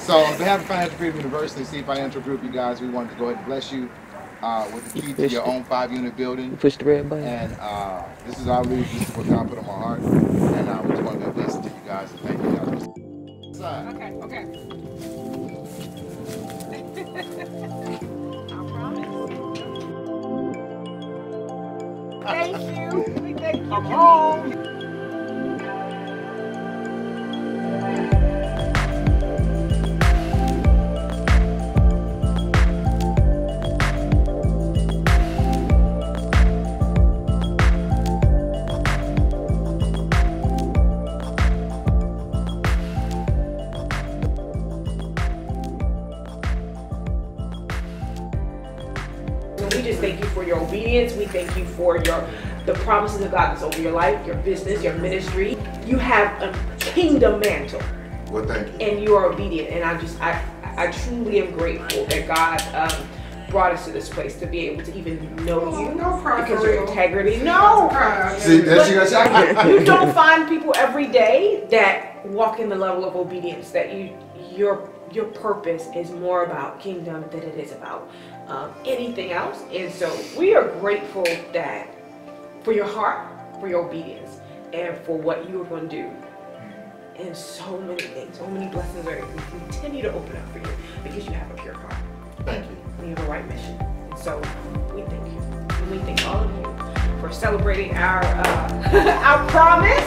So on behalf of Financial Freedom University, C Financial Group, you guys, we wanted to go ahead and bless you with the key to your own 5-unit building. Push the red button. And this is our lead. This is what God put on my heart. And we just want to be a blessing to you guys. And thank you guys. Okay, okay. I promise. Thank you. We thank you. Come home. We just thank you for your obedience. We thank you for the promises of God that's over your life, your business, your ministry. You have a kingdom mantle. Well, thank you. And you are obedient. And I truly am grateful that God brought us to this place to be able to even know you. No problem. Because your integrity. No. See, that's you guys. You don't find people every day that walk in the level of obedience that your purpose is more about kingdom than it is about anything else. And so we are grateful that for your heart, for your obedience, and for what you are going to do. And so many things, so many blessings are going to continue to open up for you because you have a pure heart. Thank you. We have a right mission. And so we thank you. And we thank all of you for celebrating our promise.